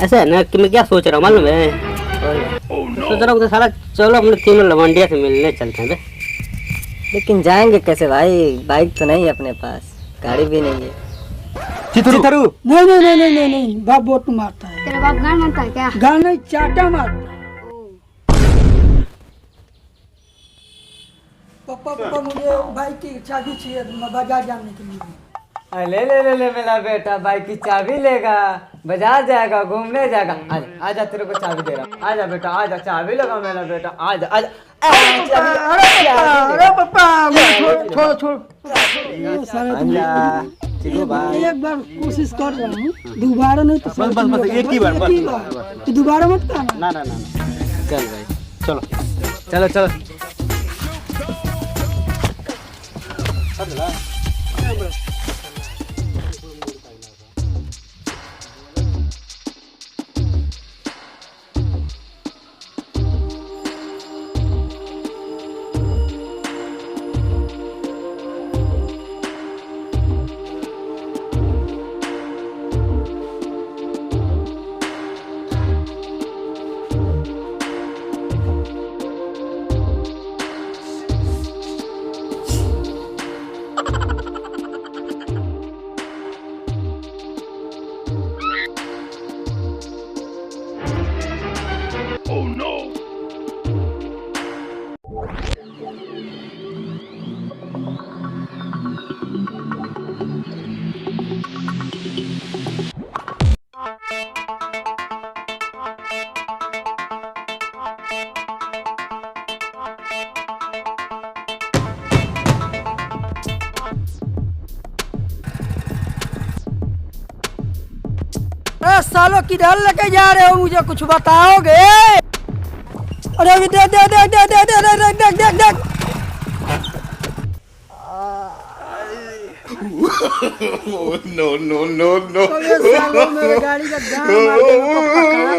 ऐसा है ना कि मैं क्या सोच रहा हूँ मालूम है, तो सोच रहा हूँ कि साला चलो हम लोग तीनों लवंडिया से मिलने चलते हैं बे। लेकिन जाएंगे कैसे भाई? बाइक तो नहीं है अपने पास, गाड़ी भी नहीं है। चिथरू नहीं नहीं नहीं नहीं नहीं नहीं, बाप बोट मारता है। तेरा बाप गान मारता है क्या? गाल नहीं, चाटा मारता है। पापा मुझे बाइक की चाबी चाहिए बाजार जाने के लिए। ले ले ले ले मेरा बेटा बाइक की चाबी लेगा, बाजार जाएगा, घूमने जाएगा। आजा आजा, तेरे को चाबी दे रहा हूँ। आजा बेटा आजा, चाबी लगा मेरा बेटा, आजा आजा। अरे पापा छोड़ छोड़। एक बार कोशिश कर रहा हूँ, दोबारा नहीं तो बस एक ही बार तो दोबारा मत करना। ना ना ना चल भाई चलो चलो चलो। अरे सालों किधर लेके जा रहे हो, मुझे कुछ बताओगे? अरे अभी देख देख देख देख देख देख देख देख देख देख। No, no, no, no. तो ये सालों मेरे गाड़ी का जाम मार के मेरे को पकड़ा।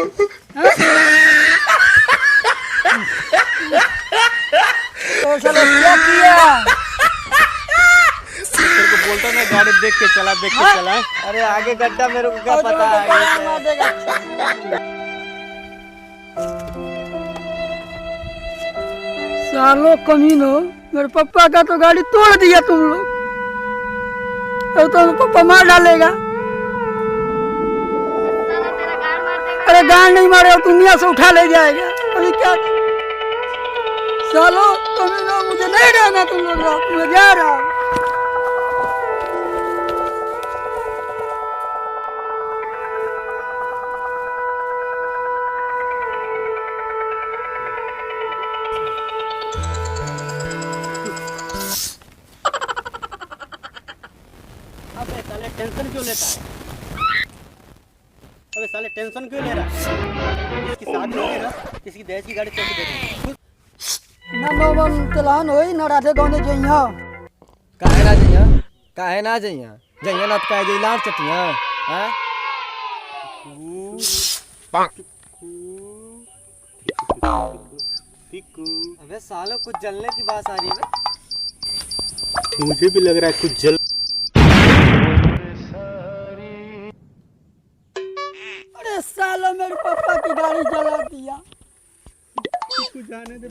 तो सालों क्या किया? तेरे को बोलता ना गाड़ी देख के चला। अरे आगे गड्ढा मेरे को क्या पता है। सालों कमीनो, मेरे पापा का तो गाड़ी तोड़ दिया तुम लोग। अब तो पापा मार डालेगा। अरे गाड़ नहीं मारे, दुनिया से उठा ले जाएगा। अभी क्या सालों कमीनो, मुझे नहीं रहना तुम लोग, मैं जा रहा हूँ। अबे साले टेंशन क्यों लेता है? अबे साले टेंशन क्यों ले रहा है? इसकी शादी होगी ना, किसी दहेज की गाड़ी कैसे दे देंगे? न तलान होई न राधे गाँव जइहा। काहे ना जइया, काहे ना जइया, जइया ना तो काहे जइला और चटिया। हां अबे सालों कुछ जलने की बात आ रही है। मुझे भी लग रहा है कुछ जल। अरे सालों मेरे पापा की गाड़ी जला दिया। इसको जाने दे,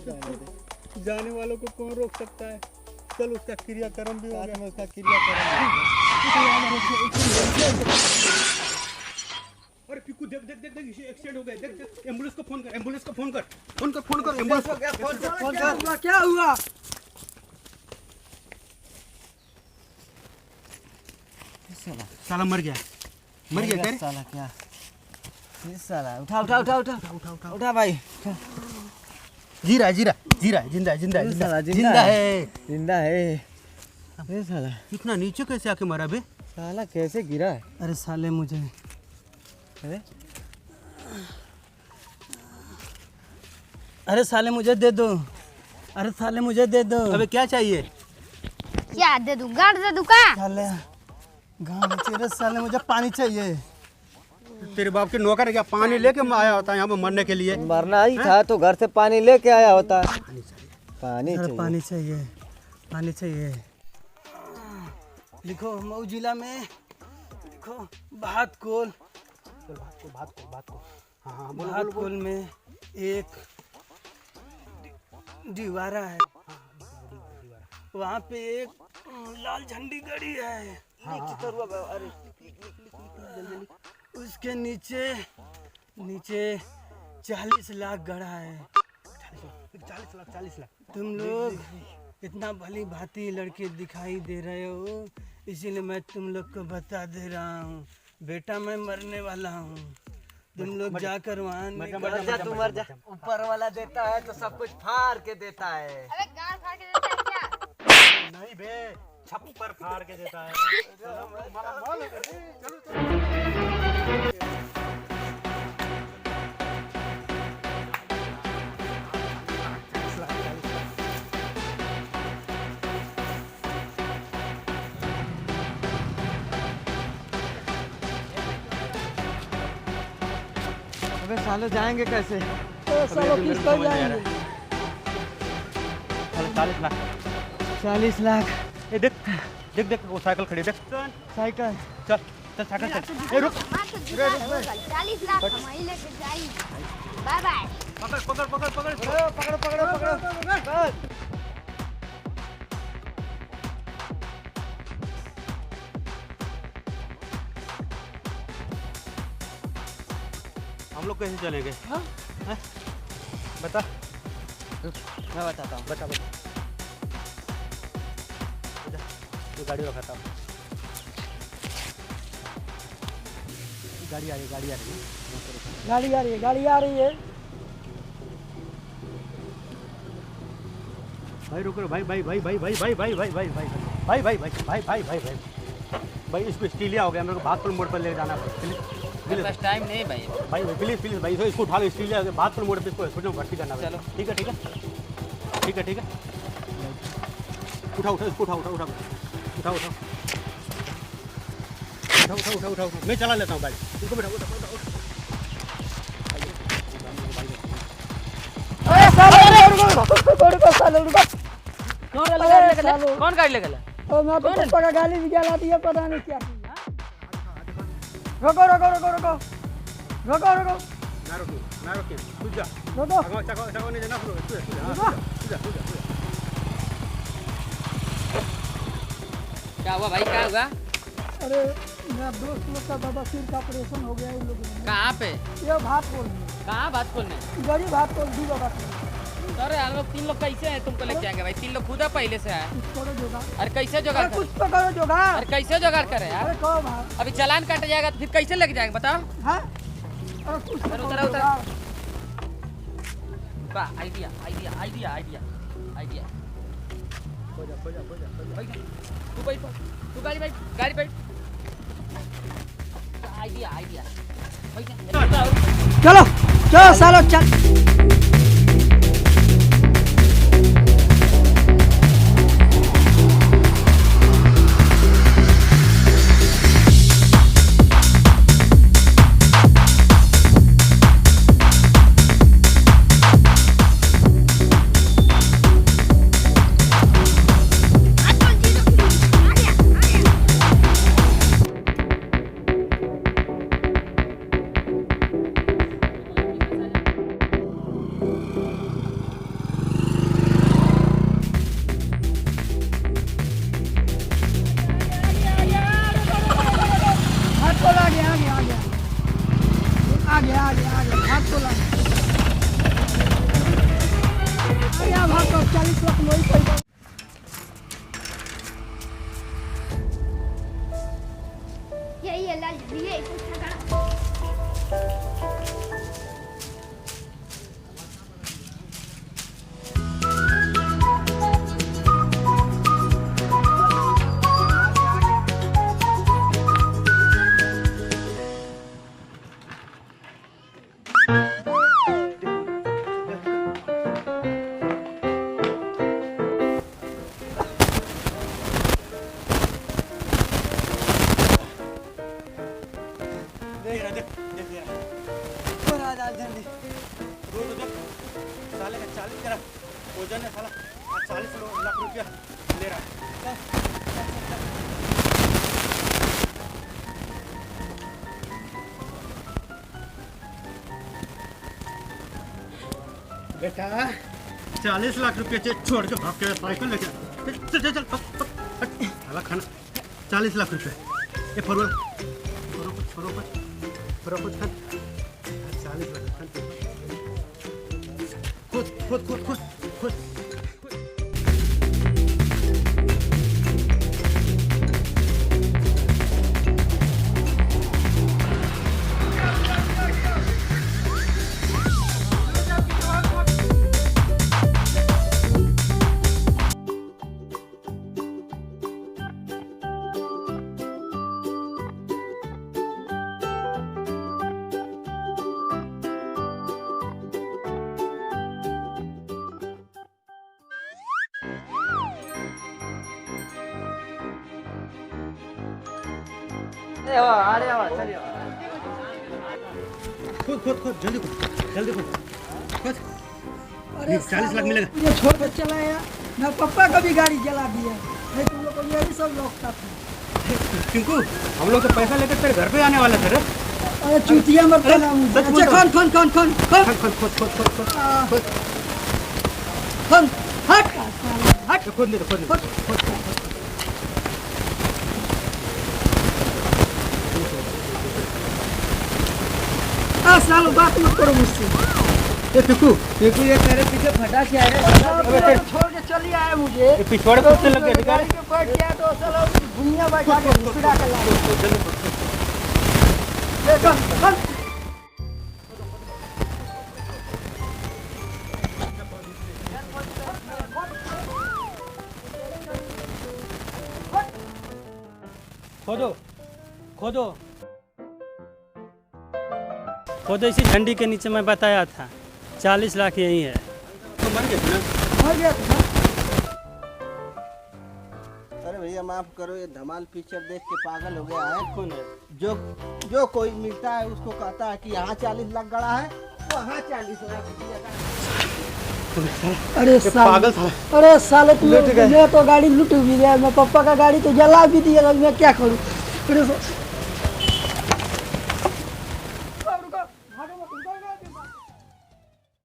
जाने वालों को कौन रोक सकता है? चल उसका क्रियाक्रम भी हो गया, उसका क्रियाक्रम। अरे पिकू देख देख देख देख, एक्सीडेंट हो गया। देख देख, एम्बुलेंस को फोन कर, एम्बुलेंस को फोन कर, एम्बुलेंस को। क्या हुआ? साला मर गया क्या? साला क्या ये साला? उठा उठा उठा उठा उठा उठा भाई। जी रहा है, जिंदा है जिंदा है। ये साला इतना नीचे कैसे आके मरा बे? साला कैसे गिरा है? अरे साले मुझे, अरे साले मुझे दे दो। अरे साले मुझे दे दो। अबे क्या चाहिए? क्या दे दूं? गाड़ दे दूं का? साले गाँव चाहिए। साले मुझे पानी चाहिए। तेरे बाप के नौकर है क्या? पानी लेके आया होता है यहाँ पे मरने के लिए? मरना ही था तो घर से पानी लेके आया होता। पानी अरे चाहिए। पानी चाहिए, पानी चाहिए। लिखो मऊ जिला में, लिखो भात कोल भात को। हाँ बोलो भातकुल में एक दीवारा है, वहाँ पे एक लाल झंडी गड़ी है, उसके नीचे 40 लाख गड़ा है। 40 लाख। तुम लोग इतना भली भांति लड़के दिखाई दे रहे हो, इसीलिए मैं तुम लोग को बता दे रहा हूँ, बेटा मैं मरने वाला हूँ। तुम लोग जाकर वहाँ मर जा, तू मर जा। ऊपर वाला देता है तो सब कुछ फाड़ के देता है। अबे गाड़ फाड़ के देता है क्या? नहीं बे, छप्पर फाड़ के देता है। अबे सालों जाएंगे कैसे? सालों किस पर जाएंगे? 40 लाख। 40 लाख। ए देख वो साइकिल खड़ी है, देख साइकिल। चल साइकिल चल। ए रुक, 40 लाख हमारी लेके जाई। Bye bye. पकड़। हम लोग कैसे चलेंगे? हाँ? बता। मैं बताता हूँ। बता। तो गाड़ी रखाता हूँ। गाड़ी आ रही है। गाड़ी आ रही है। भाई रुको भाई। भाई इसको ऑस्ट्रेलिया हो गया, मेरे को भागपुर मोड़ पर ले जाना है। बस टाइम नहीं भाई। प्लीज भाई इसको उठा लो, ऑस्ट्रेलिया भागपुर मोड़ पे इसको हॉस्पिटल में भर्ती करना है। चलो। ठीक है। उठाओ इसको, उठाओ। मैं चला लेता हूँ गाड़ी, इसको बैठाओ। कौन गाड़ी लेगा? मैं तो पापा का गाली भी गला दिया, पता नहीं क्या। रोको। ना रोकिए, तू जा। रोको। चाको नहीं जाना, तू जा। क्या हुआ भाई, क्या हुआ? अरे मेरा दोस्त लोग का बाबा सिर का ऑपरेशन हो गया इन लोगों में। कहाँ पे? ये भात बोल कहाँ बात खोलने? गरीब भात बोल दी बाबा। अरे हम लोग 3 लोग कैसे हैं, तुमको लेके जाएंगे भाई? 3 लोग खुदा पहले से है। जोगाड़। अरे कैसे जुगाड़ कुछ करें? तो करो जोगाड़। अरे कैसे जुगाड़ करे यार? अरे कहो भाई। अभी चालान कट जाएगा तो फिर कैसे लेके जाएंगे बताओ? हाँ? अरे कुछ तो करो उतर। जोगाड़। वाह, आइडिया। हो जा। तू बैठ, तू गाड़ी बैठ। आइडिया। चलो सालो चल। ये लाल झंडी है, इसको उठा कर। देख बेटा 40 लाख रुपए छोड़ के भाग के साइकिल लेके चल चल चल साला खाना 40 लाख रुपए ये फरो कुछ 40 लाख खुद अरे चलिए खुद जल्दी खुद अरे 40 लाख मिलेगा। ये छोड़ कर चला गया। मैं पापा का भी गाड़ी जला दिया। नहीं तुम लोग को ये भी सब लौटता था। टिंकू हम लोग तो पैसा लेकर तेरे घर पे आने वाला था रे। अरे चूतिया मत करना मुझे। सच बोल अच्छा रहा खान हट खुद नहीं सालों बात मत करो मुझसे। ये टिंकू ये तेरे पीछे फटा क्या है? छोड़ के चली आया मुझे। ये पिछवाड़े कुत्ते लग गए गाड़ी के बैठ गया तो साला दुनिया बैठा के पिड़ा के लाया। देखो खोदो इसी झंडी के नीचे मैं बताया था 40 लाख यही है। तो मर गया ना। हो गया था। अरे भैया माफ करो, ये धमाल पिक्चर देख के पागल हो गया है। कौन है? जो कोई मिलता है उसको कहता है कि यहाँ 40 लाख गड़ा है, वहाँ 40 लाख दिया अरे पागल था। अरे साले तुम मैं तो गाड़ी लूट भी गया। मैं पापा का गाड़ी तो जला भी दिया। मैं क्या करूँ?